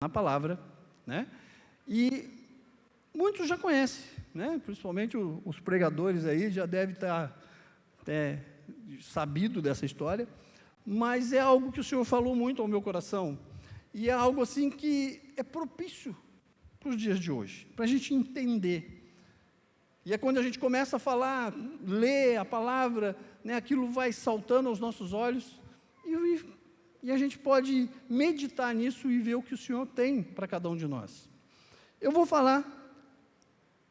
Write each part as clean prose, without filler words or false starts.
na palavra, né? E muitos já conhecem, né? Principalmente os pregadores aí já devem estar até sabido dessa história, mas é algo que o Senhor falou muito ao meu coração, e é algo assim que é propício para os dias de hoje, para a gente entender. E é quando a gente começa a falar, ler a palavra, né, aquilo vai saltando aos nossos olhos, e a gente pode meditar nisso e ver o que o Senhor tem para cada um de nós. Eu vou falar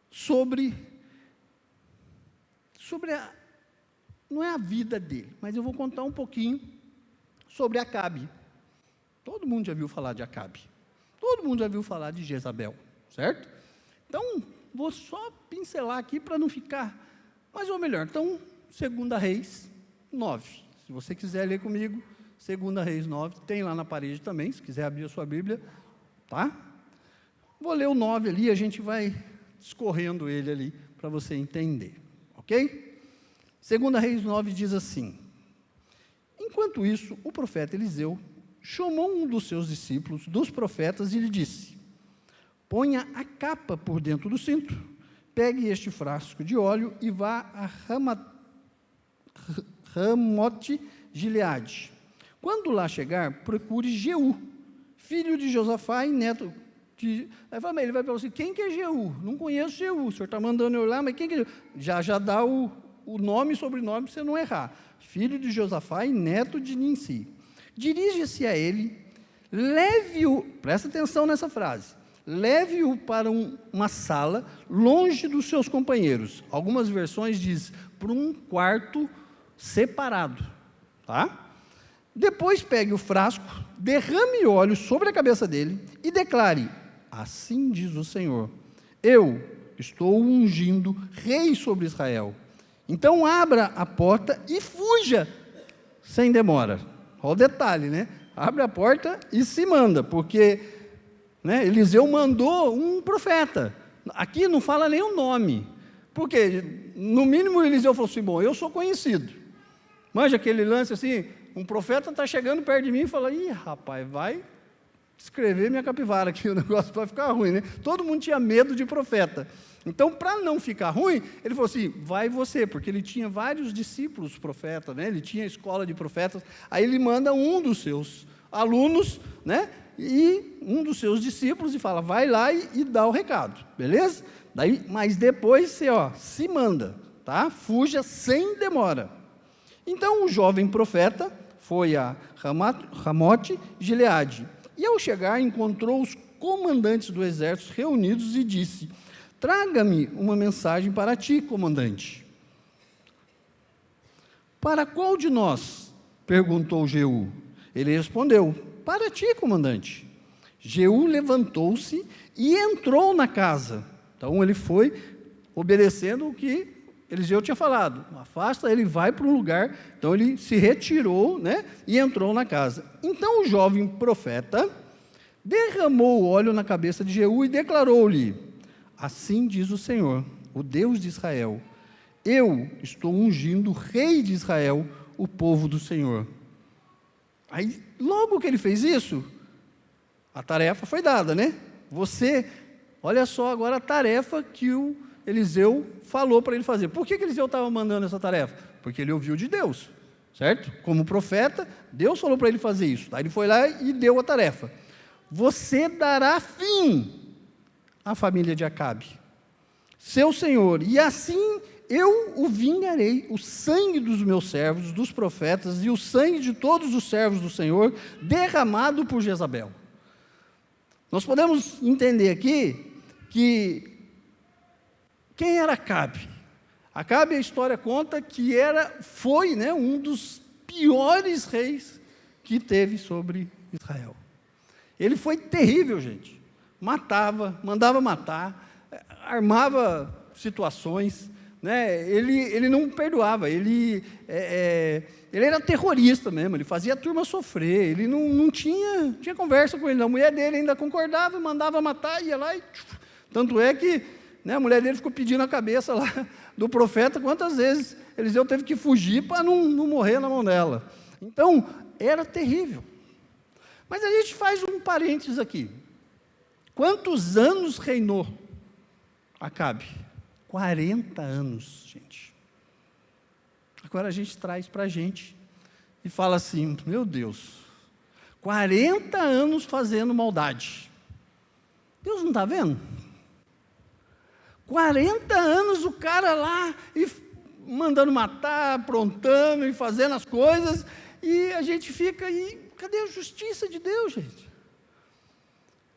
sobre não é a vida dele, mas eu vou contar um pouquinho sobre Acabe. Todo mundo já viu falar de Acabe. Todo mundo já viu falar de Jezabel, certo? Então, vou só pincelar aqui para não ficar, mas ou melhor, então, 2 Reis 9. Se você quiser ler comigo, 2 Reis 9, tem lá na parede também, se quiser abrir a sua Bíblia, tá? Vou ler o 9 ali, a gente vai escorrendo ele ali, para você entender, ok? 2 Reis 9 diz assim: enquanto isso, o profeta Eliseu chamou um dos seus discípulos, dos profetas, e lhe disse: ponha a capa por dentro do cinto, pegue este frasco de óleo e vá a Ramote Gileade. Quando lá chegar, procure Jeú, filho de Josafá e neto de... Ele vai falar assim: quem que é Jeú? Não conheço Jeú, o senhor está mandando eu lá, mas quem que é Jeú? Já dá o nome e sobrenome para você não errar. Filho de Josafá e neto de Ninsi. Dirige-se a ele, leve-o, presta atenção nessa frase, leve-o para uma sala, longe dos seus companheiros. Algumas versões diz, para um quarto separado, tá? Depois pegue o frasco, derrame óleo sobre a cabeça dele e declare: assim diz o Senhor, eu estou ungindo rei sobre Israel. Então abra a porta e fuja sem demora. Olha o detalhe, né? Abre a porta e se manda, porque, né, Eliseu mandou um profeta. Aqui não fala nem o nome, porque no mínimo Eliseu falou assim: bom, eu sou conhecido. Manja aquele lance assim, um profeta está chegando perto de mim e fala: ih, rapaz, vai escrever minha capivara aqui, o negócio vai ficar ruim, né? Todo mundo tinha medo de profeta. Então, para não ficar ruim, ele falou assim: vai você, porque ele tinha vários discípulos profetas, né? Ele tinha escola de profetas, aí ele manda um dos seus alunos, né? E um dos seus discípulos e fala: vai lá e dá o recado, beleza? Mas depois você, se manda, tá? Fuja sem demora. Então, o jovem profeta foi a Ramote Gileade, e ao chegar encontrou os comandantes do exército reunidos e disse: traga-me uma mensagem para ti, comandante. Para qual de nós? Perguntou Jeú. Ele respondeu: para ti, comandante. Jeú levantou-se e entrou na casa. Então ele foi obedecendo o que Eliseu tinha falado: afasta, ele vai para um lugar. Então ele se retirou, né, e entrou na casa. Então o jovem profeta derramou o óleo na cabeça de Jeú e declarou-lhe: assim diz o Senhor, o Deus de Israel, eu estou ungindo o rei de Israel, o povo do Senhor. Aí, logo que ele fez isso, a tarefa foi dada, né? Olha só agora a tarefa que o Eliseu falou para ele fazer. Por que Eliseu estava mandando essa tarefa? Porque ele ouviu de Deus, certo? Como profeta, Deus falou para ele fazer isso. Aí ele foi lá e deu a tarefa: você dará fim à família de Acabe, seu senhor, e assim eu o vingarei, o sangue dos meus servos, dos profetas, e o sangue de todos os servos do Senhor, derramado por Jezabel. Nós podemos entender aqui que quem era Acabe? Acabe, a história conta que foi, né, um dos piores reis que teve sobre Israel. Ele foi terrível, gente. Mandava matar, armava situações, né? Ele não perdoava, ele era terrorista mesmo, ele fazia a turma sofrer, ele não tinha conversa com ele, a mulher dele ainda concordava, mandava matar, ia lá e... Tanto é que, né, a mulher dele ficou pedindo a cabeça lá do profeta, quantas vezes Eliseu teve que fugir para não morrer na mão dela. Então, era terrível. Mas a gente faz um parênteses aqui. Quantos anos reinou Acabe? 40 anos, gente. Agora a gente traz para a gente e fala assim, meu Deus, 40 anos fazendo maldade. Deus não está vendo? 40 anos o cara lá e mandando matar, aprontando e fazendo as coisas, e a gente fica aí, cadê a justiça de Deus, gente?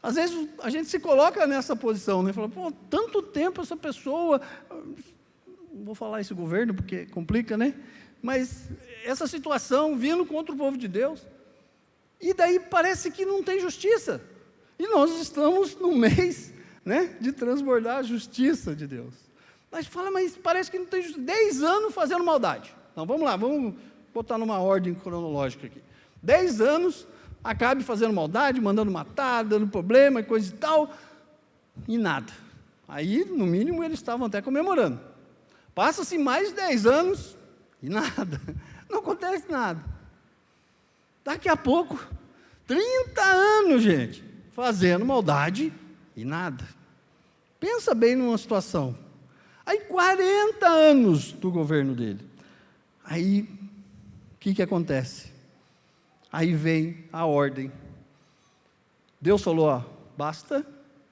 Às vezes a gente se coloca nessa posição, né? Fala, pô, tanto tempo essa pessoa, não vou falar esse governo porque complica, né? Mas essa situação vindo contra o povo de Deus, e daí parece que não tem justiça, e nós estamos no mês, né, de transbordar a justiça de Deus. Mas fala, mas parece que não tem justiça, 10 anos fazendo maldade. Então vamos lá, vamos botar numa ordem cronológica aqui. 10 anos, Acabe fazendo maldade, mandando matar, dando problema, coisa e tal, e nada. Aí, no mínimo, eles estavam até comemorando. Passa-se mais 10 anos, e nada, não acontece nada. Daqui a pouco, 30 anos, gente, fazendo maldade, e nada. Pensa bem numa situação. Aí, 40 anos do governo dele. Aí, o que acontece? Aí vem a ordem. Deus falou, ó, basta,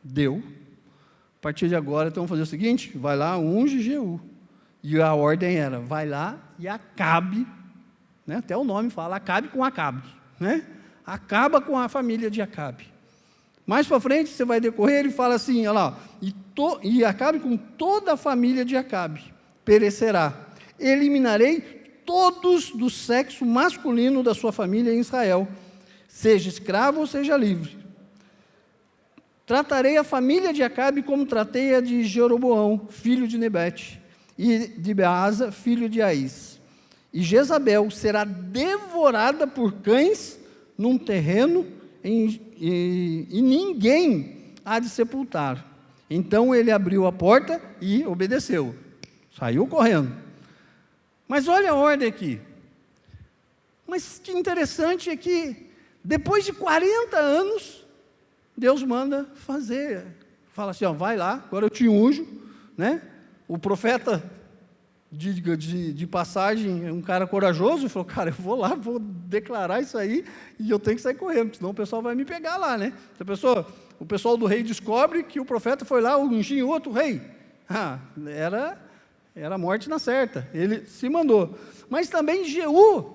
deu. A partir de agora, então vamos fazer o seguinte, vai lá, unge Jeú. E a ordem era, vai lá e acabe, né, até o nome fala, acabe com Acabe, né? Acaba com a família de Acabe. Mais para frente, você vai decorrer, ele fala assim, olha lá, e acabe com toda a família de Acabe, perecerá. Eliminarei todos do sexo masculino da sua família em Israel, seja escravo ou seja livre. Tratarei a família de Acabe como tratei a de Jeroboão, filho de Nebete, e de Beasa, filho de Aís. E Jezabel será devorada por cães num terreno e ninguém há de sepultar. Então ele abriu a porta e obedeceu. Saiu correndo. Mas olha a ordem aqui. Mas que interessante é que, depois de 40 anos, Deus manda fazer. Fala assim, ó, vai lá, agora eu te unjo, né? O profeta, de passagem, é um cara corajoso, falou, cara, eu vou lá, vou declarar isso aí, e eu tenho que sair correndo, senão o pessoal vai me pegar lá, né? O pessoal do rei descobre que o profeta foi lá, ungiu outro rei. Era a morte na certa, ele se mandou. Mas também Jeú,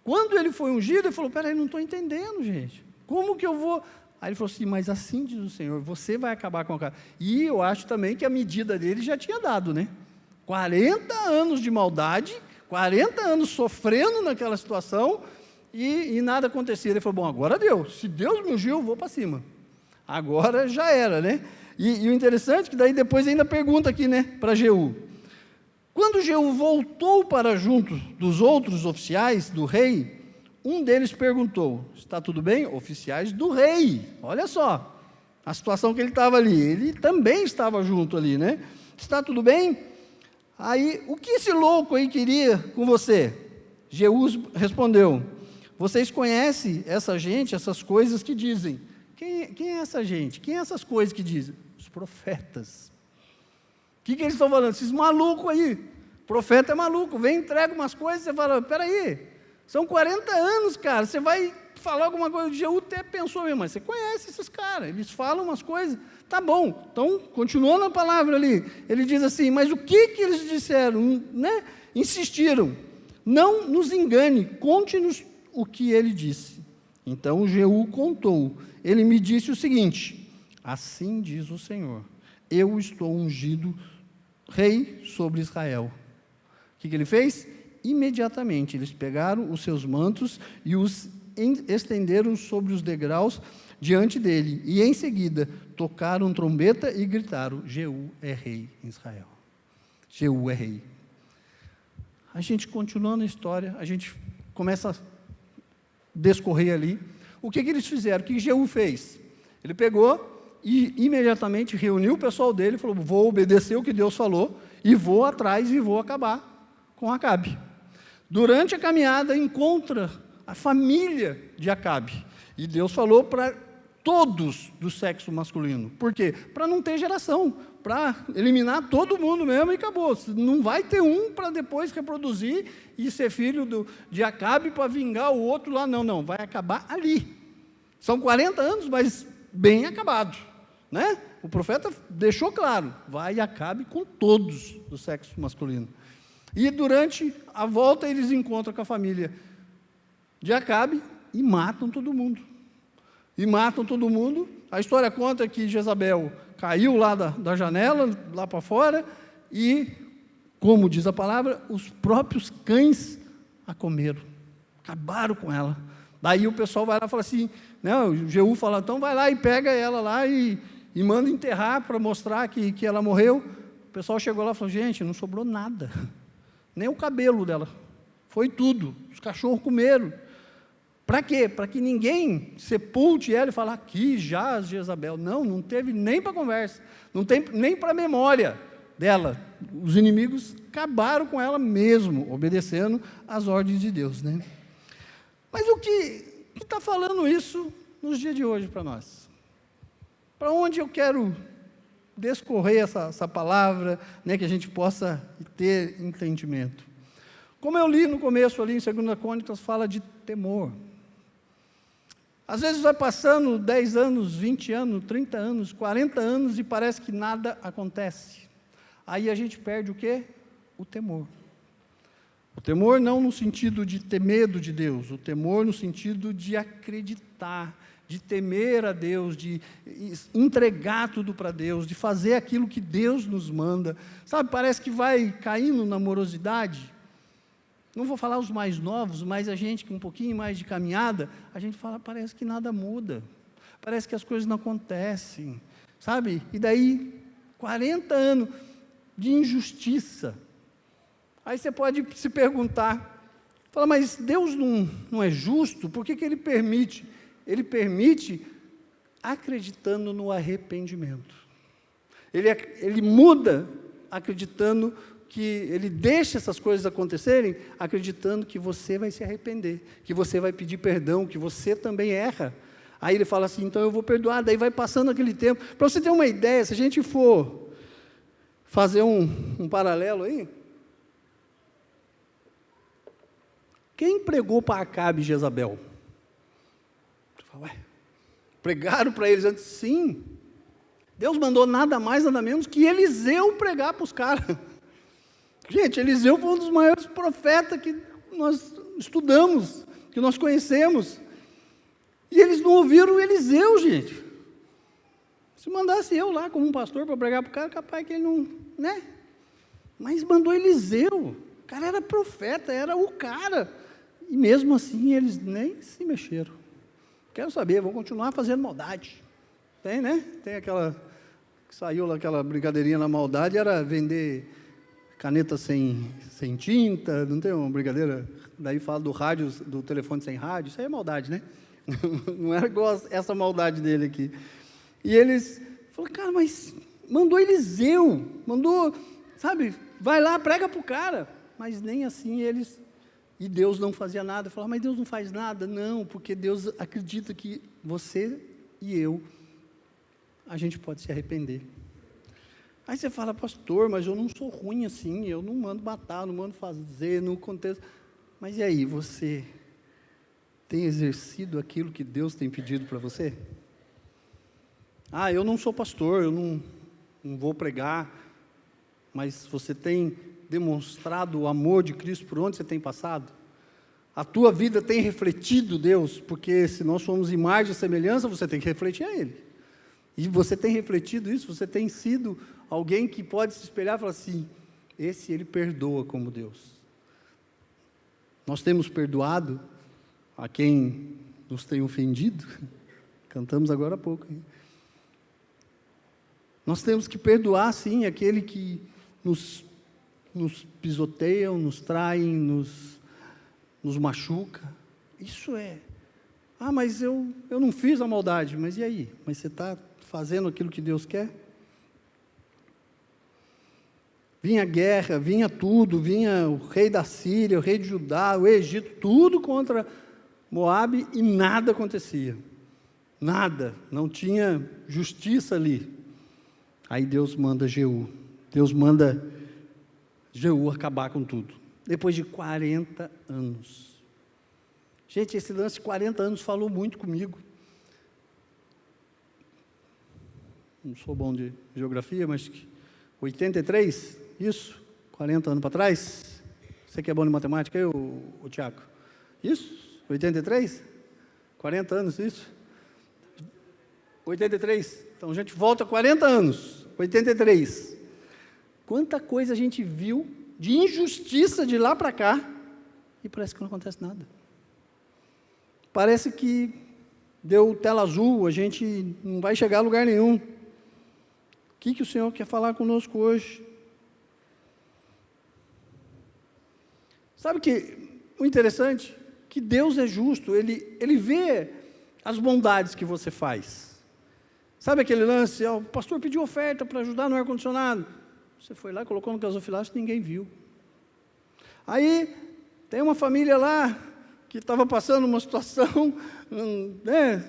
quando ele foi ungido, ele falou, peraí, não estou entendendo, gente, como que eu vou... Aí ele falou assim, mas assim diz o Senhor, você vai acabar com a casa. E eu acho também que a medida dele já tinha dado, né? 40 anos de maldade, 40 anos sofrendo naquela situação, e nada acontecia. Ele falou, bom, agora deu, se Deus me ungiu, eu vou para cima. Agora já era, né? E o interessante é que daí depois ainda pergunta aqui, né, para Jeú. Quando Jeú voltou para junto dos outros oficiais do rei, um deles perguntou, está tudo bem? Oficiais do rei, olha só, a situação que ele estava ali, ele também estava junto ali, né? Está tudo bem? Aí, o que esse louco aí queria com você? Jeú respondeu, vocês conhecem essa gente, essas coisas que dizem. Quem é essa gente? Quem é essas coisas que dizem? Os profetas. O que eles estão falando? Esses malucos aí, profeta é maluco, vem, entrega umas coisas, você fala, peraí, são 40 anos, cara, você vai falar alguma coisa, o Jeú até pensou mesmo, mas você conhece esses caras, eles falam umas coisas, tá bom, então, continuando a palavra ali, ele diz assim, mas o que eles disseram, né? Insistiram, não nos engane, conte-nos o que ele disse. Então Jeú contou, ele me disse o seguinte, assim diz o Senhor, eu estou ungido rei sobre Israel. O que ele fez? Imediatamente, eles pegaram os seus mantos e os estenderam sobre os degraus diante dele, e em seguida tocaram trombeta e gritaram, Jeú é rei em Israel. Jeú é rei. A gente continuando a história, a gente começa a descorrer ali. O que eles fizeram? O que Jeú fez? Ele pegou e imediatamente reuniu o pessoal dele e falou, vou obedecer o que Deus falou e vou atrás e vou acabar com Acabe. Durante a caminhada encontra a família de Acabe e Deus falou para todos do sexo masculino. Por quê? Para não ter geração, para eliminar todo mundo mesmo e acabou. Não vai ter um para depois reproduzir e ser filho de Acabe para vingar o outro lá. Não, não, vai acabar ali. São 40 anos, mas bem acabado, né? O profeta deixou claro, vai e acabe com todos do sexo masculino. E durante a volta eles encontram com a família de Acabe e matam todo mundo. A história conta que Jezabel caiu lá da janela, lá para fora, e, como diz a palavra, os próprios cães a comeram, acabaram com ela. Daí o pessoal vai lá e fala assim, né, o Jeú fala, então vai lá e pega ela lá e manda enterrar para mostrar que ela morreu. O pessoal chegou lá e falou, gente, não sobrou nada, nem o cabelo dela, foi tudo, os cachorros comeram. Para quê? Para que ninguém sepulte ela e fale, aqui jaz Jezabel. Não teve nem para conversa, não tem nem para memória dela. Os inimigos acabaram com ela mesmo, obedecendo às ordens de Deus, né? Mas o que está falando isso nos dias de hoje para nós? Para onde eu quero descorrer essa palavra, né, que a gente possa ter entendimento? Como eu li no começo ali em 2 Crônicas, fala de temor. Às vezes vai passando 10 anos, 20 anos, 30 anos, 40 anos e parece que nada acontece. Aí a gente perde o quê? O temor. O temor não no sentido de ter medo de Deus, o temor no sentido de acreditar, de temer a Deus, de entregar tudo para Deus, de fazer aquilo que Deus nos manda. Sabe, parece que vai caindo na morosidade. Não vou falar os mais novos, mas a gente com um pouquinho mais de caminhada, a gente fala, parece que nada muda, parece que as coisas não acontecem, sabe? E daí, 40 anos de injustiça. Aí você pode se perguntar, fala, mas Deus não é justo? Por que Ele permite? Ele permite acreditando no arrependimento. Ele muda acreditando que Ele deixa essas coisas acontecerem, acreditando que você vai se arrepender, que você vai pedir perdão, que você também erra. Aí Ele fala assim, então eu vou perdoar, daí vai passando aquele tempo. Para você ter uma ideia, se a gente for fazer um paralelo aí, quem pregou para Acabe e Jezabel? Você fala, ué, pregaram para eles antes? Sim, Deus mandou nada mais, nada menos que Eliseu pregar para os caras. Gente, Eliseu foi um dos maiores profetas que nós estudamos, que nós conhecemos. E eles não ouviram Eliseu, gente. Se mandasse eu lá como um pastor para pregar para o cara, capaz que ele não, né? Mas mandou Eliseu. O cara era profeta, era o cara. E mesmo assim eles nem se mexeram. Quero saber, vão continuar fazendo maldade. Tem, né? Tem aquela, que saiu lá, aquela brincadeirinha na maldade, era vender caneta sem tinta, não tem uma brincadeira? Daí fala do rádio, do telefone sem rádio, isso aí é maldade, né? Não era igual essa maldade dele aqui. E eles falaram, cara, mas mandou Eliseu, mandou, sabe, vai lá, prega para o cara. Mas nem assim eles, e Deus não fazia nada. Falaram, mas Deus não faz nada. Não, porque Deus acredita que você e eu, a gente pode se arrepender. Aí você fala, pastor, mas eu não sou ruim assim, eu não mando matar, não mando fazer, não aconteça. Mas e aí, você tem exercido aquilo que Deus tem pedido para você? Ah, eu não sou pastor, eu não vou pregar, mas você tem demonstrado o amor de Cristo por onde você tem passado? A tua vida tem refletido Deus? Porque se nós somos imagem e semelhança, você tem que refletir a Ele. E você tem refletido isso? Você tem sido alguém que pode se espelhar e falar assim, esse Ele perdoa como Deus. Nós temos perdoado a quem nos tem ofendido? Cantamos agora há pouco, hein? Nós temos que perdoar, sim, aquele que nos pisoteiam, nos traem, nos machuca. Isso é. Ah, mas eu não fiz a maldade. Mas e aí? Mas você está fazendo aquilo que Deus quer? Vinha guerra, vinha tudo, vinha o rei da Síria, o rei de Judá, o Egito, tudo contra Moabe e nada acontecia. nada, não tinha justiça ali. Aí Deus manda Jeú. Deus manda Jeú acabar com tudo. Depois de 40 anos. Gente, esse lance de 40 anos falou muito comigo. Não sou bom de geografia, mas 83, isso? 40 anos para trás? Você que é bom de matemática, o Tiago? Isso? 83? 40 anos, isso? 83. Então a gente volta 40 anos. 83. Quanta coisa a gente viu de injustiça de lá para cá e parece que não acontece nada. Parece que deu tela azul, a gente não vai chegar a lugar nenhum. O que o Senhor quer falar conosco hoje? Sabe que o interessante? Que Deus é justo, Ele vê as bondades que você faz. Sabe aquele lance, o pastor pediu oferta para ajudar no ar-condicionado. Você foi lá, colocou no gasofilácio, ninguém viu. Aí, tem uma família lá, que estava passando uma situação,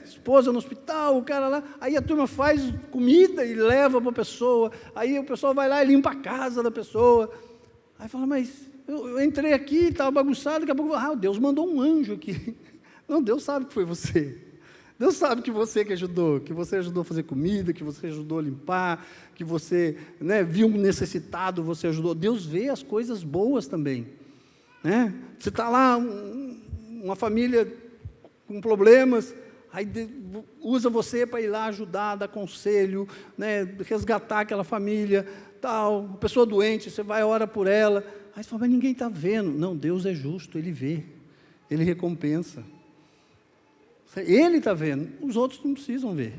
esposa no hospital, o cara lá, aí a turma faz comida e leva para a pessoa, aí o pessoal vai lá e limpa a casa da pessoa. Aí fala, mas eu entrei aqui, estava bagunçado, daqui a pouco, Deus mandou um anjo aqui. Não, Deus sabe que foi você. Deus sabe que você ajudou a fazer comida, que você ajudou a limpar, que você viu um necessitado, você ajudou. Deus vê as coisas boas também. Você está lá, uma família com problemas, aí usa você para ir lá ajudar, dar conselho, resgatar aquela família, tal, pessoa doente, você vai, ora por ela. Aí você fala, mas ninguém está vendo. Não, Deus é justo, Ele vê, Ele recompensa. Ele está vendo, os outros não precisam ver.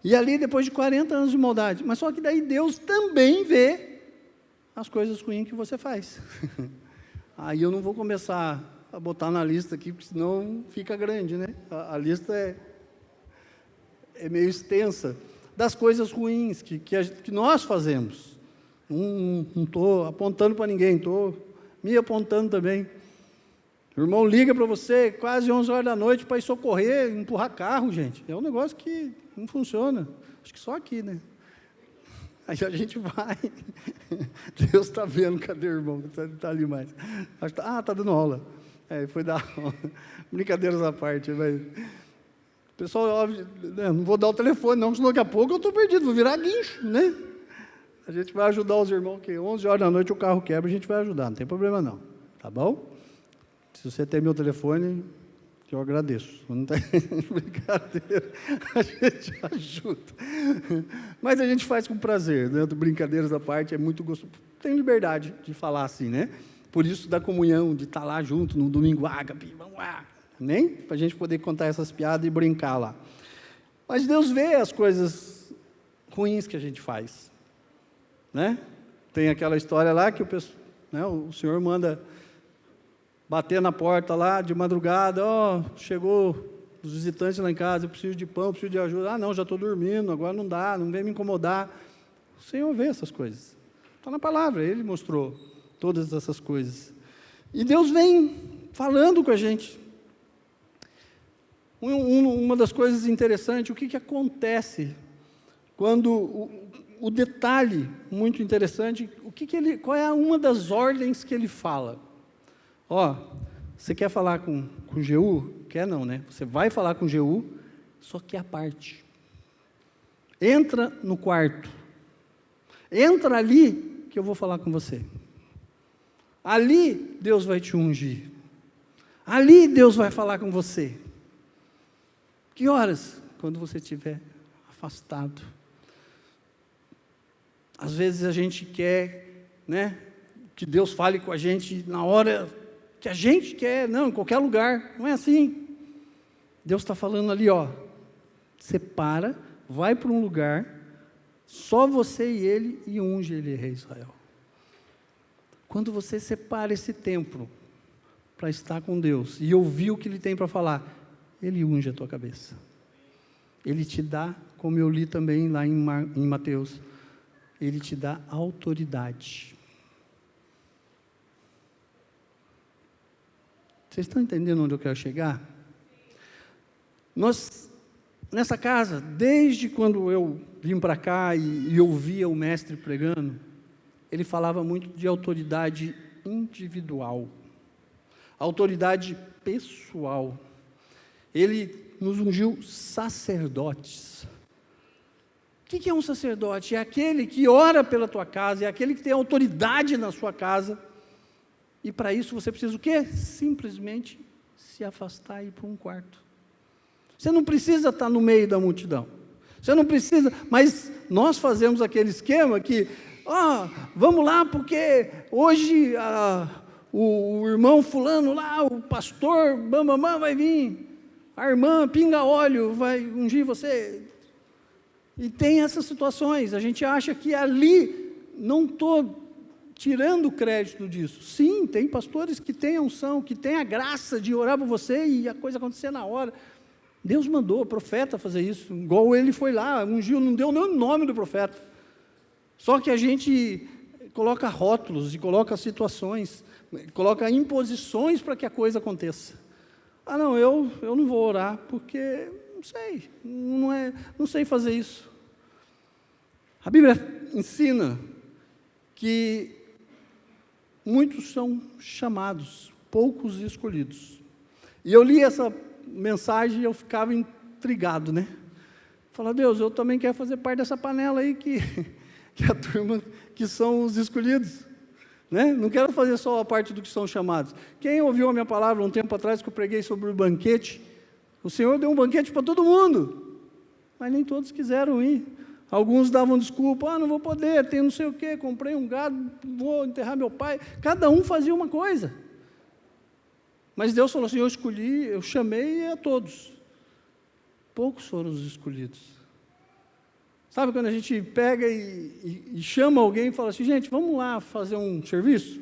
E ali, depois de 40 anos de maldade, mas só que daí Deus também vê as coisas ruins que você faz. Aí eu não vou começar a botar na lista aqui, porque senão fica grande, né? A lista é meio extensa, das coisas ruins que nós fazemos. Não estou apontando para ninguém, estou me apontando também. O irmão liga para você quase 11 horas da noite para ir socorrer, empurrar carro, gente. É um negócio que não funciona. Acho que só aqui, né? Aí a gente vai. Deus está vendo, cadê o irmão? Está ali mais. Está dando aula. Foi dar aula. Brincadeiras à parte. Mas... O pessoal, não vou dar o telefone, não, senão daqui a pouco eu estou perdido, vou virar guincho, né? A gente vai ajudar os irmãos, que 11 horas da noite o carro quebra, a gente vai ajudar, não tem problema não. Tá bom? Se você tem meu telefone, eu agradeço. Não tem brincadeira, a gente ajuda. Mas a gente faz com prazer, né? Brincadeiras à parte, é muito gostoso. Tem liberdade de falar assim, né? Por isso da comunhão, de estar lá junto no domingo, Gabi, vamos lá. Amém? Para a gente poder contar essas piadas e brincar lá. Mas Deus vê as coisas ruins que a gente faz. Né? Tem aquela história lá que o Senhor manda bater na porta lá de madrugada, chegou os visitantes lá em casa, eu preciso de pão, eu preciso de ajuda. Não, já estou dormindo, agora não dá, não vem me incomodar. O Senhor vê essas coisas. Está na palavra, Ele mostrou todas essas coisas. E Deus vem falando com a gente. Uma das coisas interessantes, o que acontece quando o detalhe muito interessante, qual é uma das ordens que ele fala? Você quer falar com Jeú? Quer não, né? Você vai falar com Jeú, só que à parte. Entra no quarto. Entra ali que eu vou falar com você. Ali Deus vai te ungir. Ali Deus vai falar com você. Que horas? Quando você estiver afastado. Às vezes a gente quer, que Deus fale com a gente na hora que a gente quer, não, em qualquer lugar. Não é assim. Deus está falando ali, separa, vai para um lugar, só você e ele, e unge ele, rei Israel. Quando você separa esse tempo para estar com Deus e ouvir o que Ele tem para falar, Ele unge a tua cabeça. Ele te dá, como eu li também lá em Mateus, Ele te dá autoridade. Vocês estão entendendo onde eu quero chegar? nessa casa, desde quando eu vim para cá e ouvia o mestre pregando, ele falava muito de autoridade individual, autoridade pessoal. Ele nos ungiu sacerdotes. O que é um sacerdote? É aquele que ora pela tua casa, é aquele que tem autoridade na sua casa. E para isso você precisa o quê? Simplesmente se afastar e ir para um quarto. Você não precisa estar no meio da multidão. Você não precisa, mas nós fazemos aquele esquema que, vamos lá porque hoje o irmão fulano lá, o pastor bambambam vai vir, a irmã pinga óleo vai ungir você. E tem essas situações, a gente acha que ali, não estou tirando o crédito disso. Sim, tem pastores que têm a unção, que têm a graça de orar por você e a coisa acontecer na hora. Deus mandou o profeta fazer isso, igual ele foi lá, ungiu, não deu nem o nome do profeta. Só que a gente coloca rótulos e coloca situações, coloca imposições para que a coisa aconteça. Não, eu não vou orar, porque não sei, não sei fazer isso. A Bíblia ensina que muitos são chamados, poucos escolhidos. E eu li essa mensagem e eu ficava intrigado, né? Falava, Deus, eu também quero fazer parte dessa panela aí que a turma, que são os escolhidos, né? Não quero fazer só a parte do que são chamados. Quem ouviu a minha palavra um tempo atrás que eu preguei sobre o banquete, o Senhor deu um banquete para todo mundo, mas nem todos quiseram ir. Alguns davam desculpa, não vou poder, tenho não sei o quê, comprei um gado, vou enterrar meu pai. Cada um fazia uma coisa. Mas Deus falou assim, eu escolhi, eu chamei a todos. Poucos foram os escolhidos. Sabe quando a gente pega e chama alguém e fala assim, gente, vamos lá fazer um serviço?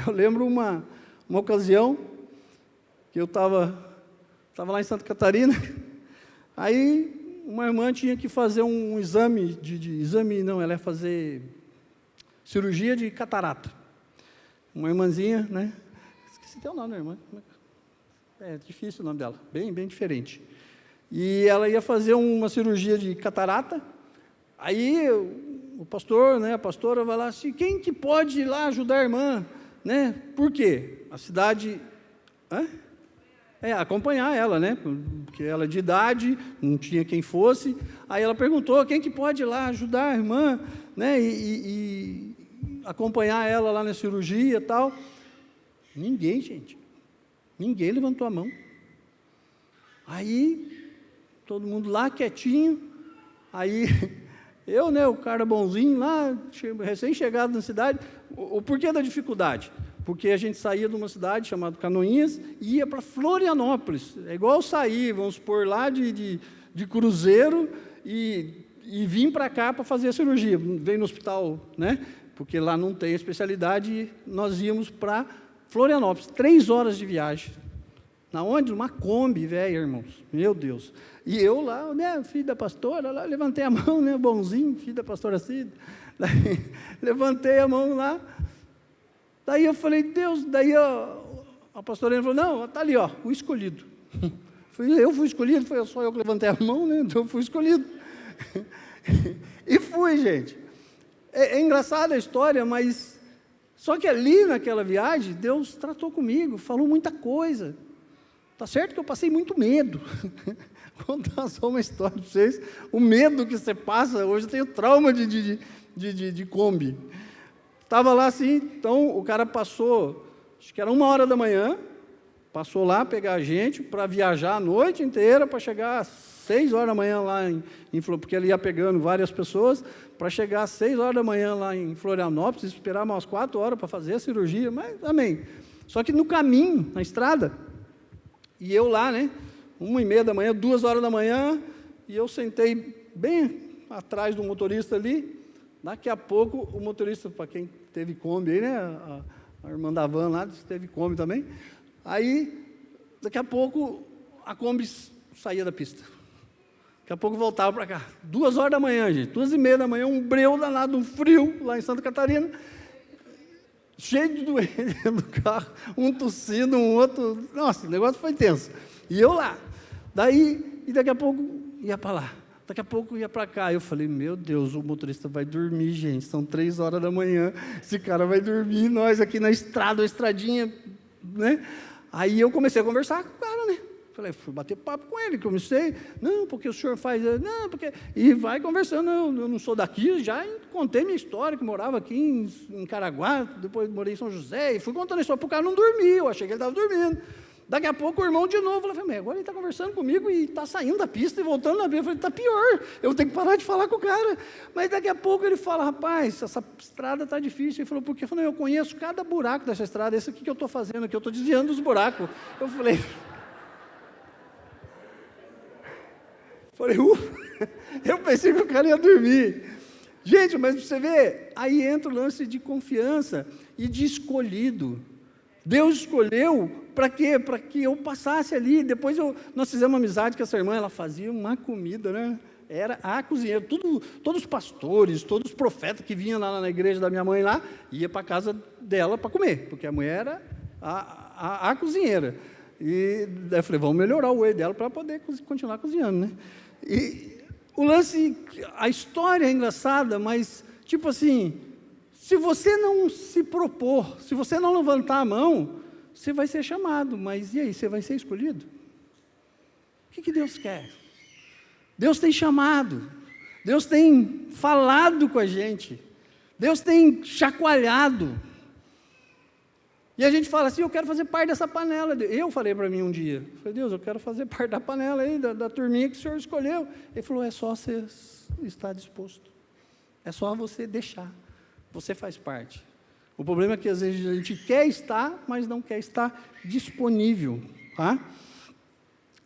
Eu lembro uma ocasião que eu estava lá em Santa Catarina, aí uma irmã tinha que fazer um exame, ela ia fazer cirurgia de catarata. Uma irmãzinha, né? Esqueci até o nome da irmã. É difícil o nome dela, bem diferente. E ela ia fazer uma cirurgia de catarata, aí o pastor, né, a pastora vai lá assim, quem que pode ir lá ajudar a irmã? Né? Por quê? A cidade... acompanhar ela, né? Porque ela de idade, não tinha quem fosse. Aí ela perguntou, quem que pode ir lá ajudar a irmã, né? E acompanhar ela lá na cirurgia e tal. Ninguém, gente. Ninguém levantou a mão. Aí, todo mundo lá quietinho. Aí, eu, né, o cara bonzinho lá, recém-chegado na cidade. O porquê da dificuldade? Porque a gente saía de uma cidade chamada Canoinhas e ia para Florianópolis. É igual sair, vamos supor, lá de cruzeiro e vir para cá para fazer a cirurgia. Veio no hospital, né? Porque lá não tem especialidade, e nós íamos para Florianópolis, 3 horas de viagem. Na onde? Uma Kombi, velho, irmãos. Meu Deus. E eu lá, né, filho da pastora, lá, levantei a mão, né, bonzinho, filho da pastora Cida. Levantei a mão lá. Daí eu falei, Deus, daí a pastora falou, não, está ali, ó, o escolhido. Eu fui escolhido, foi só eu que levantei a mão, né, então eu fui escolhido. E fui, gente. É engraçada a história, mas só que ali naquela viagem, Deus tratou comigo, falou muita coisa. Tá certo que eu passei muito medo. Vou contar só uma história para vocês. O medo que você passa, hoje eu tenho trauma de Kombi. Estava lá assim, então o cara passou, acho que era 1h da manhã, passou lá pegar a gente para viajar a noite inteira, para chegar às 6h da manhã lá porque ele ia pegando várias pessoas, para chegar às 6h da manhã lá em Florianópolis, esperar umas 4 horas para fazer a cirurgia, mas amém. Só que no caminho, na estrada, e eu lá, né, 1h30 da manhã, 2h da manhã, e eu sentei bem atrás do motorista ali. Daqui a pouco, o motorista, para quem teve Kombi aí, né, a irmã da van lá, teve Kombi também. Aí, daqui a pouco, a Kombi saía da pista. Daqui a pouco voltava para cá. 2h da manhã, gente, 2h30 da manhã, um breu danado, um frio, lá em Santa Catarina, cheio de doente no carro, um tossindo, um outro, nossa, o negócio foi tenso. E eu lá. Daí, e daqui a pouco, ia para lá. Daqui a pouco ia para cá. Eu falei, meu Deus, o motorista vai dormir, gente. São 3 horas da manhã. Esse cara vai dormir. Nós aqui na estrada, a estradinha, né? Aí eu comecei a conversar com o cara, né? Falei, fui bater papo com ele, comecei. Não, porque o senhor faz... Não, porque... E vai conversando. Não, eu não sou daqui. Já contei minha história, que morava aqui em Caraguá. Depois morei em São José. E fui contando a história para o cara não dormir. Eu achei que ele estava dormindo. Daqui a pouco o irmão de novo, eu falei, mas agora ele está conversando comigo e está saindo da pista e voltando na pista. Eu falei, está pior, eu tenho que parar de falar com o cara. Mas daqui a pouco ele fala, rapaz, essa estrada está difícil. Ele falou, por quê? Eu falei, eu conheço cada buraco dessa estrada, esse aqui que eu estou fazendo aqui, eu estou desviando os buracos. Eu falei, eu pensei que o cara ia dormir. Gente, mas você vê, aí entra o lance de confiança e de escolhido. Deus escolheu para quê? Para que eu passasse ali. Depois nós fizemos uma amizade com essa irmã, ela fazia uma comida, né? Era a cozinheira. Todos os pastores, todos os profetas que vinham lá na igreja da minha mãe lá, ia para a casa dela para comer, porque a mulher era a cozinheira. E daí eu falei, vamos melhorar o whey dela para poder continuar cozinhando, né? E o lance, a história é engraçada, mas tipo assim, se você não se propor, se você não levantar a mão, você vai ser chamado, mas e aí, você vai ser escolhido? O que Deus quer? Deus tem chamado, Deus tem falado com a gente, Deus tem chacoalhado, e a gente fala assim, eu quero fazer parte dessa panela. Eu falei para mim um dia, falei, Deus, eu quero fazer parte da panela aí, da turminha que o Senhor escolheu. Ele falou, é só você estar disposto, é só você deixar. Você faz parte. O problema é que às vezes a gente quer estar, mas não quer estar disponível. Tá?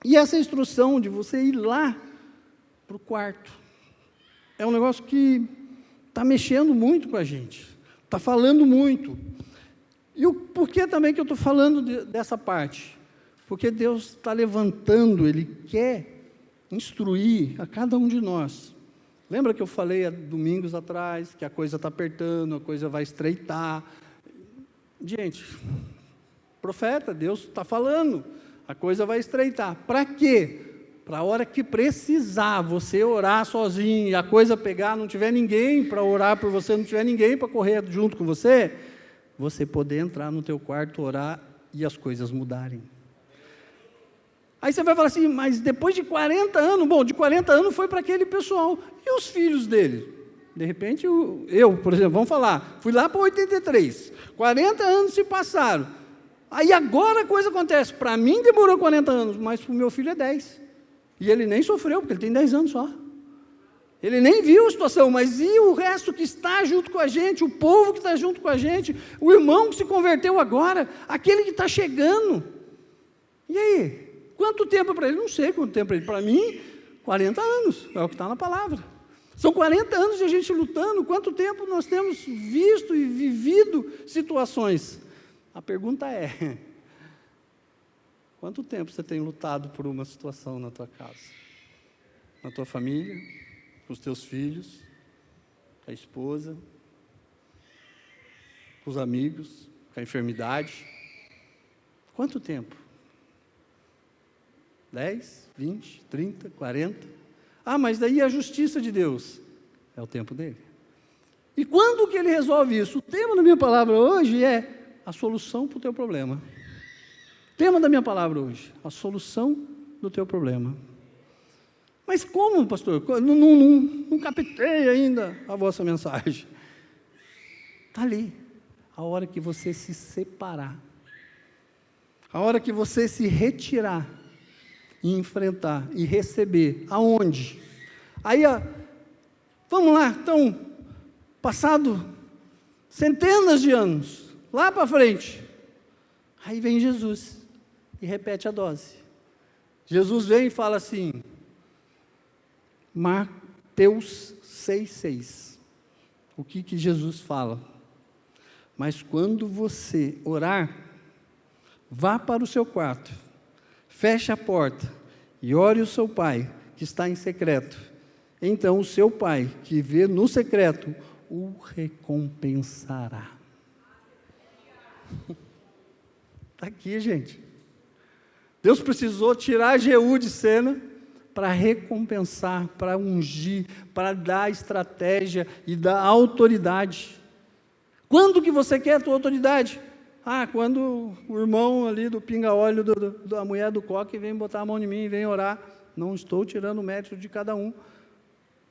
E essa instrução de você ir lá para o quarto, é um negócio que está mexendo muito com a gente, está falando muito. E o porquê também que eu estou falando dessa parte? Porque Deus está levantando, Ele quer instruir a cada um de nós. Lembra que eu falei há domingos atrás, que a coisa está apertando, a coisa vai estreitar. Gente, profeta, Deus está falando, a coisa vai estreitar. Para quê? Para a hora que precisar, você orar sozinho, e a coisa pegar, não tiver ninguém para orar por você, não tiver ninguém para correr junto com você, você poder entrar no teu quarto, orar e as coisas mudarem. Aí você vai falar assim, mas depois de 40 anos, bom, de 40 anos foi para aquele pessoal, e os filhos dele? De repente, eu, por exemplo, vamos falar, fui lá para 83, 40 anos se passaram, aí agora a coisa acontece, para mim demorou 40 anos, mas para o meu filho é 10, e ele nem sofreu, porque ele tem 10 anos só, ele nem viu a situação, mas e o resto que está junto com a gente, o povo que está junto com a gente, o irmão que se converteu agora, aquele que está chegando, e aí? Quanto tempo para ele? Não sei quanto tempo para ele. Para mim, 40 anos, é o que está na palavra. São 40 anos de a gente lutando, quanto tempo nós temos visto e vivido situações? A pergunta é, quanto tempo você tem lutado por uma situação na tua casa? Na tua família? Com os teus filhos? Com a esposa? Com os amigos? Com a enfermidade? Quanto tempo? 10, 20, 30, 40. Ah, mas daí a justiça de Deus é o tempo dele. E quando que ele resolve isso? O tema da minha palavra hoje é a solução para o teu problema. O tema da minha palavra hoje, a solução do teu problema. Mas como, pastor? Não captei ainda a vossa mensagem. Está ali, a hora que você se separar, a hora que você se retirar, e enfrentar, e receber, aonde? Aí, vamos lá, então, passado centenas de anos, lá para frente, aí vem Jesus, e repete a dose, Jesus vem e fala assim, Mateus 6,6, o que Jesus fala? Mas quando você orar, vá para o seu quarto, feche a porta e ore o seu pai, que está em secreto. Então o seu pai, que vê no secreto, o recompensará. Está aqui, gente. Deus precisou tirar Jeú de cena para recompensar, para ungir, para dar estratégia e dar autoridade. Quando que você quer a tua autoridade? Quando o irmão ali do pinga-óleo da mulher do coque vem botar a mão em mim e vem orar. Não estou tirando o mérito de cada um.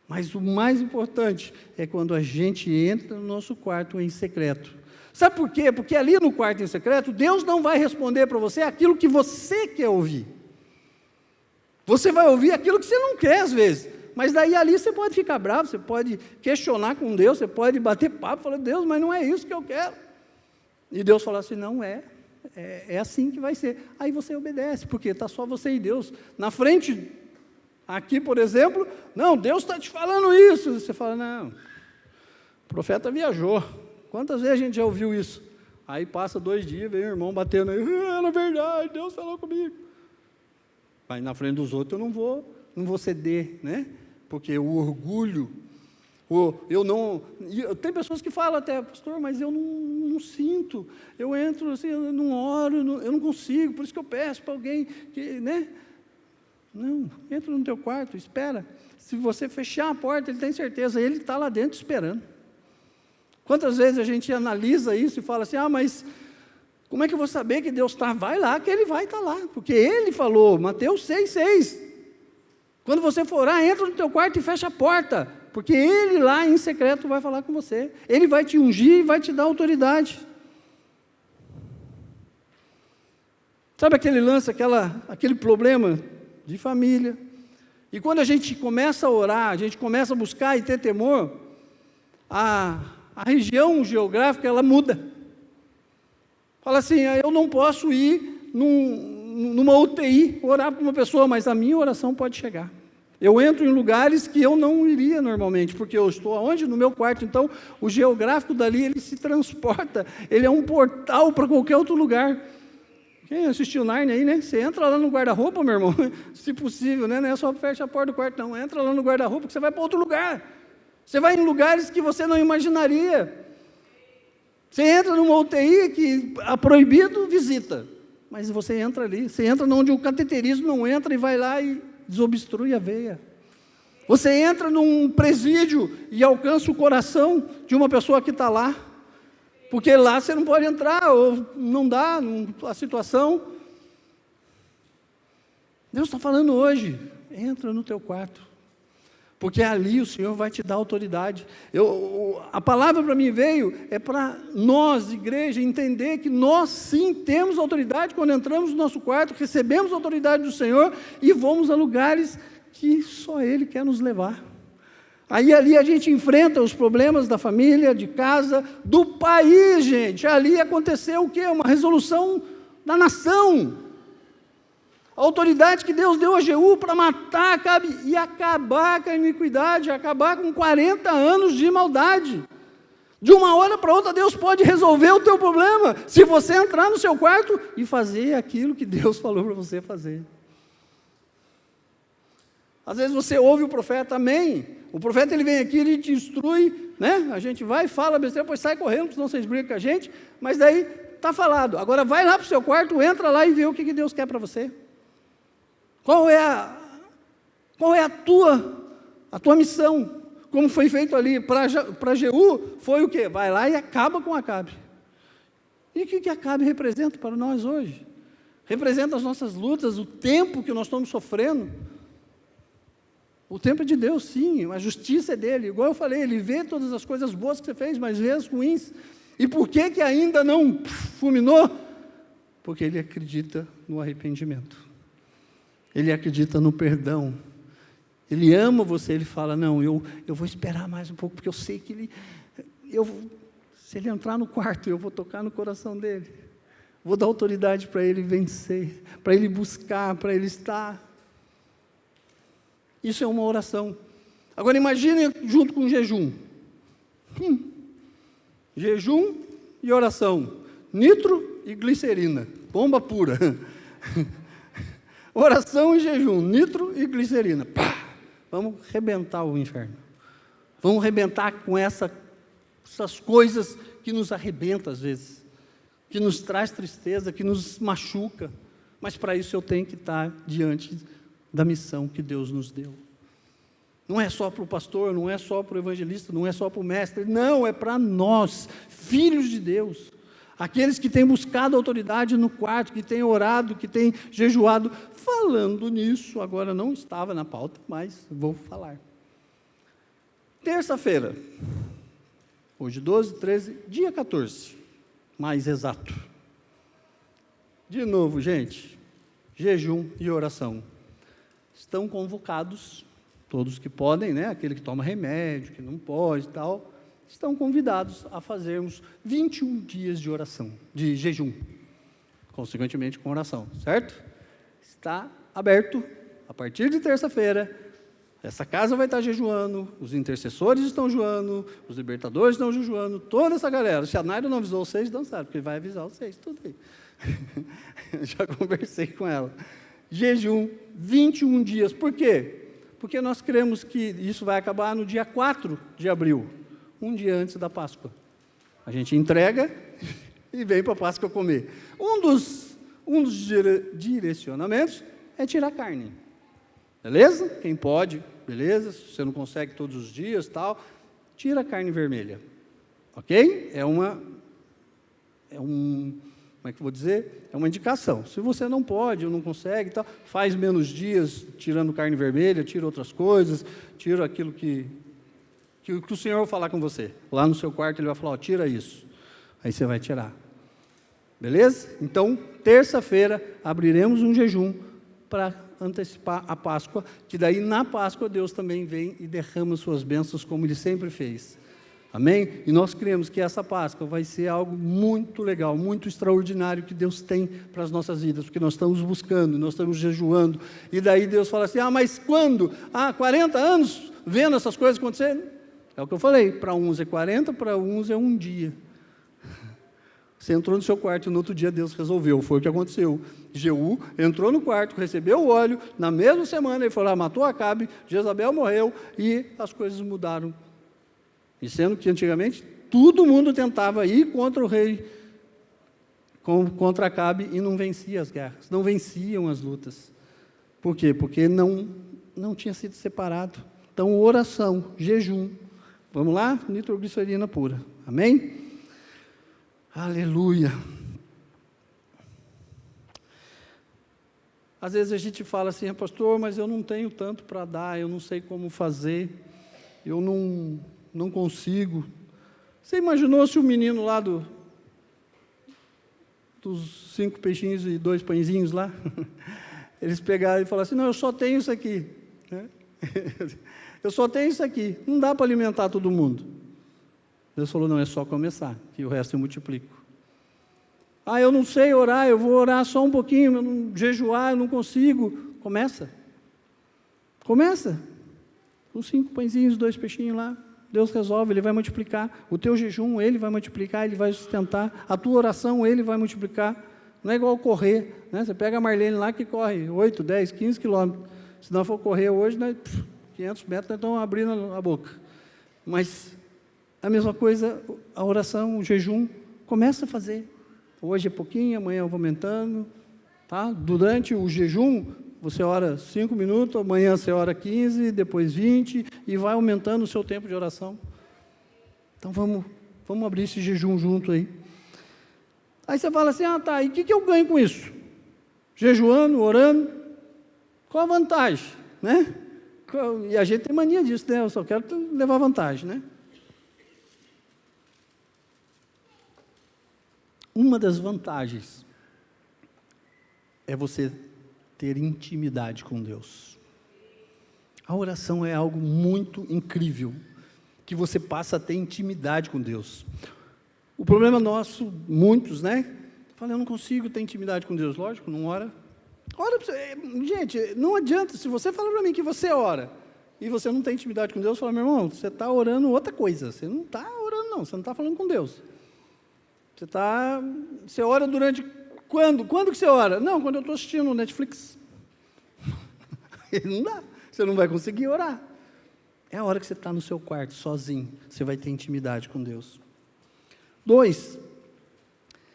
Mas o mais importante é quando a gente entra no nosso quarto em secreto. Sabe por quê? Porque ali no quarto em secreto, Deus não vai responder para você aquilo que você quer ouvir. Você vai ouvir aquilo que você não quer às vezes. Mas daí ali você pode ficar bravo, você pode questionar com Deus, você pode bater papo, falar, Deus, mas não é isso que eu quero. E Deus fala assim, não é assim que vai ser. Aí você obedece, porque está só você e Deus. Na frente, aqui por exemplo, não, Deus está te falando isso. Você fala, não, o profeta viajou. Quantas vezes a gente já ouviu isso? Aí passa 2 dias, vem o irmão batendo, era verdade, Deus falou comigo. Aí na frente dos outros eu não vou ceder, né? Porque o orgulho, tem pessoas que falam até, pastor, mas eu não sinto, eu entro assim, eu não oro, eu não consigo, por isso que eu peço para alguém, que, né? Não, entra no teu quarto, espera, se você fechar a porta, ele tem certeza, ele está lá dentro esperando. Quantas vezes a gente analisa isso e fala assim, mas como é que eu vou saber que Deus está? Vai lá, que Ele vai estar lá, porque Ele falou, Mateus 6,6, quando você for orar, entra no teu quarto e fecha a porta, porque Ele lá em secreto vai falar com você, Ele vai te ungir e vai te dar autoridade. Sabe aquele lance, aquele problema de família? E quando a gente começa a orar, a gente começa a buscar e ter temor, a região geográfica, ela muda. Fala assim, eu não posso ir numa UTI, orar para uma pessoa, mas a minha oração pode chegar. Eu entro em lugares que eu não iria normalmente, porque eu estou aonde? No meu quarto. Então, o geográfico dali, ele se transporta, ele é um portal para qualquer outro lugar. Quem assistiu Narnia aí, né? Você entra lá no guarda-roupa, meu irmão, se possível, né? Não é só fecha a porta do quarto, não. Entra lá no guarda-roupa que você vai para outro lugar. Você vai em lugares que você não imaginaria. Você entra numa UTI que é proibido visita, mas você entra ali. Você entra onde o cateterismo não entra e vai lá e desobstrui a veia. Você entra num presídio e alcança o coração de uma pessoa que está lá, porque lá você não pode entrar, ou não dá a situação. Deus está falando hoje, entra no teu quarto, porque ali o Senhor vai te dar autoridade. A palavra para mim veio, é para nós, igreja, entender que nós sim temos autoridade quando entramos no nosso quarto, recebemos a autoridade do Senhor e vamos a lugares que só Ele quer nos levar. Aí ali a gente enfrenta os problemas da família, de casa, do país, gente. Ali aconteceu o quê? Uma resolução da nação. A autoridade que Deus deu a Jeú para matar Acabe e acabar com a iniquidade, acabar com 40 anos de maldade. De uma hora para outra, Deus pode resolver o teu problema, se você entrar no seu quarto e fazer aquilo que Deus falou para você fazer. Às vezes você ouve o profeta, amém. O profeta ele vem aqui, ele te instrui, né? A gente vai, fala besteira, depois sai correndo, senão vocês brigam com a gente, mas daí está falado. Agora vai lá para o seu quarto, entra lá e vê o que Deus quer para você. Qual é a tua missão? Como foi feito ali para Jeú, foi o quê? Vai lá e acaba com Acabe. E o que Acabe representa para nós hoje? Representa as nossas lutas, o tempo que nós estamos sofrendo. O tempo é de Deus, sim, a justiça é dele. Igual eu falei, ele vê todas as coisas boas que você fez, mas vê as ruins. E por que ainda não fulminou? Porque ele acredita no arrependimento. Ele acredita no perdão. Ele ama você, ele fala, não, eu vou esperar mais um pouco, porque eu sei que se ele entrar no quarto, eu vou tocar no coração dele. Vou dar autoridade para ele vencer, para ele buscar, para ele estar. Isso é uma oração. Agora imagine junto com o jejum. Jejum e oração. Nitro e glicerina. Bomba pura. Oração e jejum. Nitro e glicerina. Pá! Vamos arrebentar o inferno. Vamos arrebentar com essas coisas que nos arrebentam às vezes. Que nos traz tristeza, que nos machuca. Mas para isso eu tenho que estar diante da missão que Deus nos deu. Não é só para o pastor, não é só para o evangelista, não é só para o mestre, não, é para nós, filhos de Deus, aqueles que têm buscado autoridade no quarto, que têm orado, que têm jejuado. Falando nisso, agora não estava na pauta, mas vou falar. Terça-feira, hoje 12, 13, dia 14, mais exato. De novo, gente, jejum e oração. Estão convocados, todos que podem, né? Aquele que toma remédio, que não pode e tal, estão convidados a fazermos 21 dias de oração, de jejum, consequentemente com oração, certo? Está aberto, a partir de terça-feira, essa casa vai estar jejuando, os intercessores estão jejuando, os libertadores estão jejuando, toda essa galera. Se a Naira não avisou vocês, não sabe, porque vai avisar vocês, tudo aí. Já conversei com ela. Jejum, 21 dias, por quê? Porque nós cremos que isso vai acabar no dia 4 de abril, um dia antes da Páscoa. A gente entrega e vem para a Páscoa comer. Um dos direcionamentos é tirar carne. Beleza? Quem pode, beleza? Se você não consegue todos os dias, tal, tira a carne vermelha. Ok? Como é que eu vou dizer? É uma indicação. Se você não pode ou não consegue, tal, faz menos dias tirando carne vermelha, tira outras coisas, tira aquilo que o Senhor vai falar com você. Lá no seu quarto Ele vai falar, ó, tira isso. Aí você vai tirar. Beleza? Então, terça-feira, abriremos um jejum para antecipar a Páscoa, que daí na Páscoa Deus também vem e derrama suas bênçãos como Ele sempre fez. Amém? E nós cremos que essa Páscoa vai ser algo muito legal, muito extraordinário que Deus tem para as nossas vidas, porque nós estamos buscando, nós estamos jejuando, e daí Deus fala assim, mas quando? 40 anos vendo essas coisas acontecerem? É o que eu falei, para uns é 40, para uns é um dia. Você entrou no seu quarto e no outro dia Deus resolveu, foi o que aconteceu. Jeú entrou no quarto, recebeu o óleo, na mesma semana ele foi lá, matou Acabe, Jezabel morreu e as coisas mudaram. E sendo que antigamente todo mundo tentava ir contra o rei, contra Acabe e não vencia as guerras, não venciam as lutas. Por quê? Porque não tinha sido separado. Então oração, jejum, vamos lá? Nitroglicerina pura, amém? Aleluia. Às vezes a gente fala assim, pastor, mas eu não tenho tanto para dar, eu não sei como fazer, eu não consigo. Você imaginou se o menino lá dos 5 peixinhos e 2 pãezinhos lá, eles pegaram e falaram assim, não, eu só tenho isso aqui, né? Eu só tenho isso aqui, não dá para alimentar todo mundo. Deus falou, não, é só começar, que o resto eu multiplico. Eu não sei orar, eu vou orar só um pouquinho, eu não jejuar, eu não consigo. Começa. Com 5 pãezinhos, 2 peixinhos lá, Deus resolve, Ele vai multiplicar. O teu jejum, Ele vai multiplicar, Ele vai sustentar. A tua oração, Ele vai multiplicar. Não é igual correr, né? Você pega a Marlene lá que corre 8, 10, 15 quilômetros. Se não for correr hoje, 500 metros, nós estamos abrindo a boca. Mas a mesma coisa, a oração, o jejum, começa a fazer. Hoje é pouquinho, amanhã eu vou aumentando. Tá? Durante o jejum, você ora 5 minutos, amanhã você ora 15, depois 20, e vai aumentando o seu tempo de oração. Então vamos abrir esse jejum junto aí. Aí você fala assim, e o que eu ganho com isso? Jejuando, orando, qual a vantagem? Né? E a gente tem mania disso, né? Eu só quero levar vantagem, né? Uma das vantagens é você ter intimidade com Deus. A oração é algo muito incrível, que você passa a ter intimidade com Deus. O problema nosso, muitos, né? Falam, eu não consigo ter intimidade com Deus. Lógico, não ora. Ora, gente, não adianta, se você falar para mim que você ora, e você não tem intimidade com Deus, fala, meu irmão, você está orando outra coisa, você não está orando não, você não está falando com Deus. Você ora durante quando? Quando que você ora? Não, quando eu estou assistindo Netflix. Não dá, você não vai conseguir orar. É a hora que você está no seu quarto, sozinho, você vai ter intimidade com Deus. 2,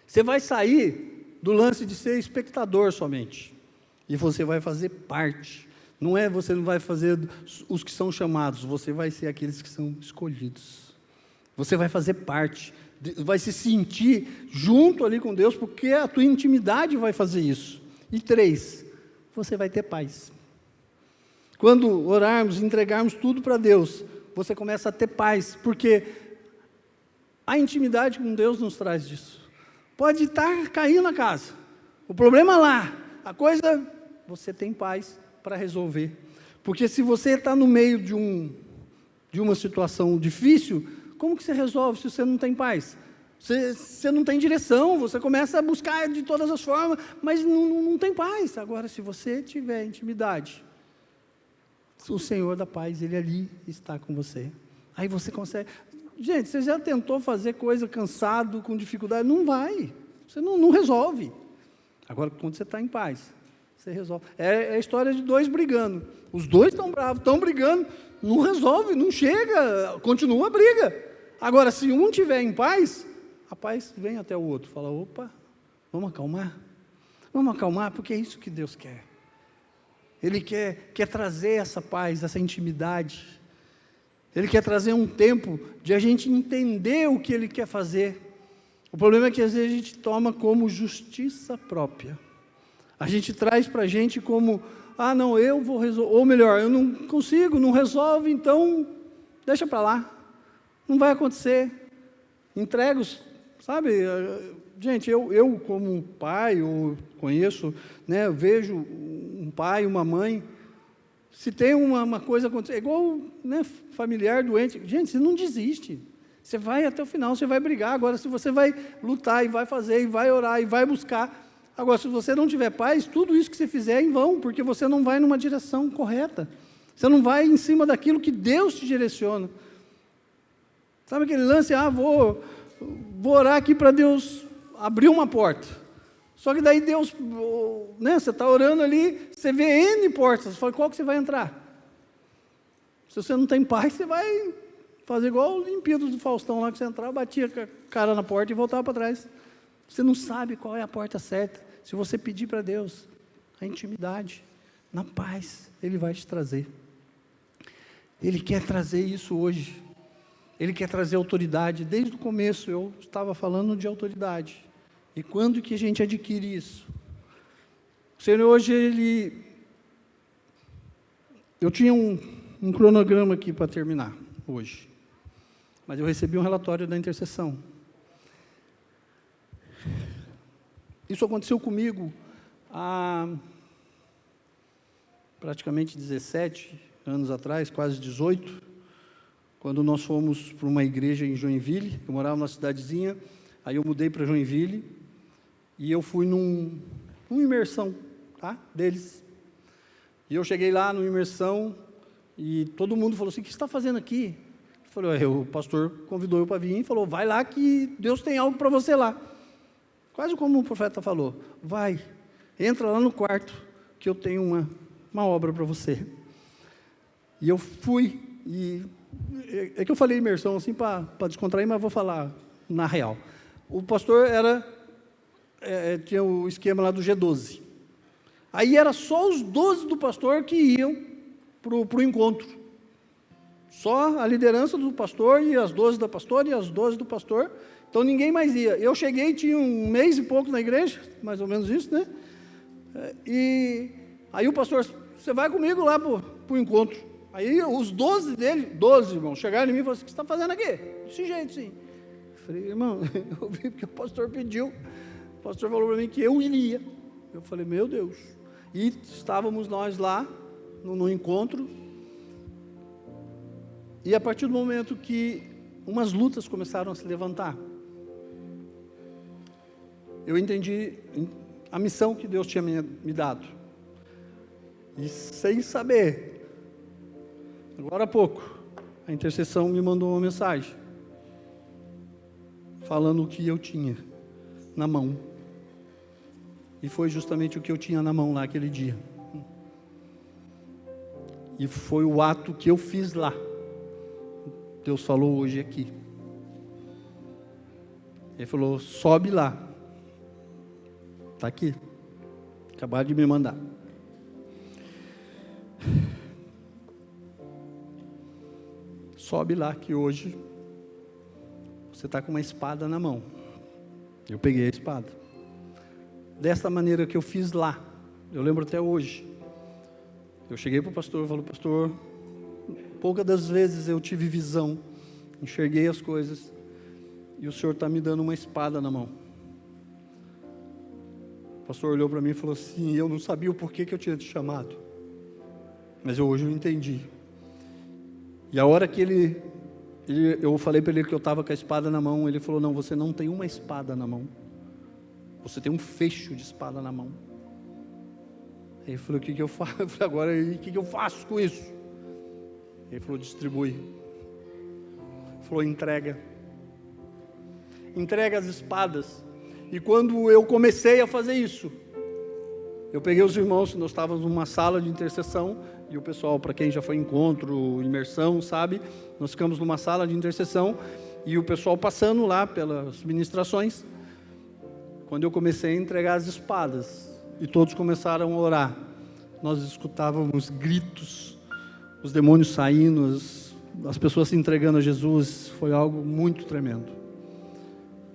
você vai sair do lance de ser espectador somente, e você vai fazer parte. Você não vai fazer os que são chamados, você vai ser aqueles que são escolhidos. Você vai fazer parte, vai se sentir junto ali com Deus, porque a tua intimidade vai fazer isso. E 3, você vai ter paz. Quando orarmos, entregarmos tudo para Deus, você começa a ter paz, porque a intimidade com Deus nos traz isso. Pode estar caindo a casa, o problema lá, a coisa, você tem paz para resolver. Porque se você está no meio de uma situação difícil, como que você resolve se você não tem paz? Você não tem direção, você começa a buscar de todas as formas, mas não tem paz. Agora, se você tiver intimidade, o Senhor da paz, Ele ali está com você. Aí você consegue. Gente, você já tentou fazer coisa cansado, com dificuldade? Não vai. Você não resolve. Agora, quando você está em paz, você resolve. É a história de 2 brigando. Os 2 estão bravos, estão brigando, não resolve, não chega, continua a briga. Agora, se um estiver em paz, a paz vem até o outro. Fala, opa, vamos acalmar? Vamos acalmar, porque é isso que Deus quer. Ele quer trazer essa paz, essa intimidade. Ele quer trazer um tempo de a gente entender o que Ele quer fazer. O problema é que às vezes a gente toma como justiça própria. A gente traz para a gente como, não, eu vou resolver, ou melhor, eu não consigo, não resolve, então deixa para lá. Não vai acontecer. Entrega sabe, gente, eu como pai, eu conheço, né, eu vejo um pai, uma mãe, se tem uma coisa acontecer, é igual, né, familiar doente, gente, você não desiste, você vai até o final, você vai brigar. Agora, se você vai lutar, e vai fazer, e vai orar, e vai buscar, agora, se você não tiver paz, tudo isso que você fizer é em vão, porque você não vai numa direção correta, você não vai em cima daquilo que Deus te direciona. Sabe aquele lance, vou orar aqui para Deus abrir uma porta. Só que daí Deus, né, você está orando ali, você vê N portas, você fala, qual que você vai entrar? Se você não tem paz, você vai fazer igual o Olimpíadas do Faustão lá, que você entrava, batia a cara na porta e voltava para trás. Você não sabe qual é a porta certa. Se você pedir para Deus a intimidade, na paz, Ele vai te trazer. Ele quer trazer isso hoje. Ele quer trazer autoridade. Desde o começo eu estava falando de autoridade. E quando que a gente adquire isso? O Senhor hoje, eu tinha um cronograma aqui para terminar hoje. Mas eu recebi um relatório da intercessão. Isso aconteceu comigo há praticamente 17 anos atrás, quase 18, quando nós fomos para uma igreja em Joinville. Eu morava numa cidadezinha, aí eu mudei para Joinville, e eu fui numa imersão, deles. E eu cheguei lá numa imersão, e todo mundo falou assim, o que você está fazendo aqui? Eu falei, o pastor convidou eu para vir, e falou, vai lá que Deus tem algo para você lá. Quase como o profeta falou, vai, entra lá no quarto, que eu tenho uma obra para você. E eu fui, e é que eu falei imersão assim para descontrair, mas vou falar na real. O pastor tinha o esquema lá do G12. Aí era só os 12 do pastor que iam para o encontro. Só a liderança do pastor, e as 12 da pastora, e as 12 do pastor. Então ninguém mais ia. Eu cheguei, tinha 1 mês e pouco na igreja, mais ou menos isso, né? E aí o pastor, você vai comigo lá para o encontro. Aí os 12 dele, 12 irmãos, chegaram em mim e falaram assim, o que você está fazendo aqui? Desse jeito, sim. Eu falei, irmão, eu vi porque o pastor pediu. O pastor falou para mim que eu iria. Eu falei, meu Deus. E estávamos nós lá, no encontro. E a partir do momento que umas lutas começaram a se levantar, eu entendi a missão que Deus tinha me dado. E sem saber, agora há pouco, a intercessão me mandou uma mensagem, falando o que eu tinha na mão. E foi justamente o que eu tinha na mão lá aquele dia. E foi o ato que eu fiz lá. Deus falou hoje aqui. Ele falou, sobe lá. Está aqui. Acabaram de me mandar. sobe lá que hoje você está com uma espada na mão. Eu peguei a espada. Dessa maneira que eu fiz lá, eu lembro até hoje. Eu cheguei para o pastor e falei: pastor, poucas das vezes eu tive visão, enxerguei as coisas, e o senhor está me dando uma espada na mão. O pastor olhou para mim e falou assim: eu não sabia o porquê que eu tinha te chamado, mas hoje eu entendi. E a hora que eu falei para ele que eu estava com a espada na mão, ele falou: não, você não tem uma espada na mão, você tem um fecho de espada na mão. Aí ele falou: o que eu faço? Eu falei: agora, o que eu faço com isso? Ele falou: distribui. Ele falou: entrega as espadas. E quando eu comecei a fazer isso, eu peguei os irmãos, nós estávamos numa sala de intercessão, e o pessoal, para quem já foi encontro, imersão, sabe, nós ficamos numa sala de intercessão, e o pessoal passando lá pelas ministrações. Quando eu comecei a entregar as espadas, e todos começaram a orar, nós escutávamos gritos, os demônios saindo, as pessoas se entregando a Jesus. Foi algo muito tremendo.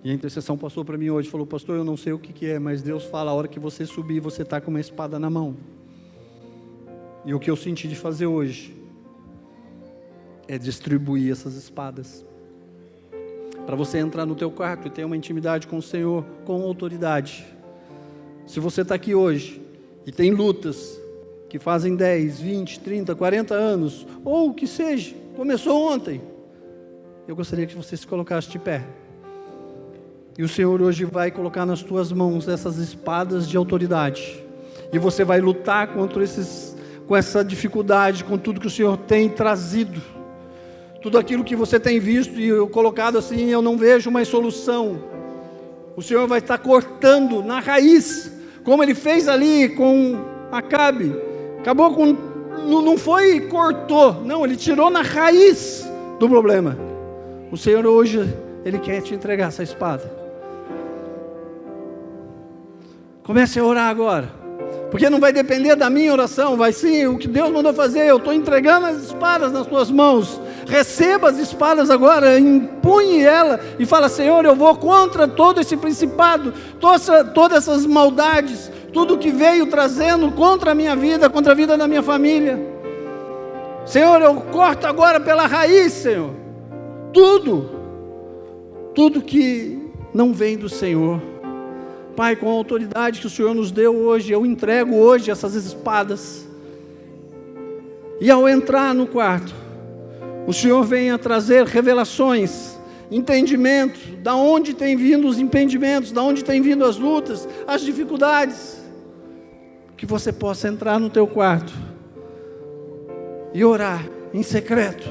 E a intercessão passou para mim hoje, falou: pastor, eu não sei o que é, mas Deus fala, a hora que você subir, você está com uma espada na mão. E o que eu senti de fazer hoje é distribuir essas espadas, para você entrar no teu quarto e ter uma intimidade com o Senhor, com autoridade. Se você está aqui hoje e tem lutas que fazem 10, 20, 30, 40 anos, ou o que seja, começou ontem, eu gostaria que você se colocasse de pé. E o Senhor hoje vai colocar nas tuas mãos essas espadas de autoridade. E você vai lutar com essa dificuldade, com tudo que o Senhor tem trazido. Tudo aquilo que você tem visto e eu colocado assim, eu não vejo mais solução. O Senhor vai estar cortando na raiz, como Ele fez ali com Acabe. Acabou com... Não foi cortou, não, Ele tirou na raiz do problema. O Senhor hoje, Ele quer te entregar essa espada. Comece a orar agora, porque não vai depender da minha oração, vai sim, o que Deus mandou fazer. Eu estou entregando as espadas nas tuas mãos. Receba as espadas agora, empunhe ela e fala: Senhor, eu vou contra todo esse principado, todas essas maldades, tudo que veio trazendo contra a minha vida, contra a vida da minha família. Senhor, eu corto agora pela raiz, Senhor, tudo que não vem do Senhor. Pai, com a autoridade que o Senhor nos deu hoje, eu entrego hoje essas espadas. E ao entrar no quarto, o Senhor venha trazer revelações, entendimento, da onde tem vindo os impedimentos, da onde tem vindo as lutas, as dificuldades. Que você possa entrar no teu quarto e orar em secreto.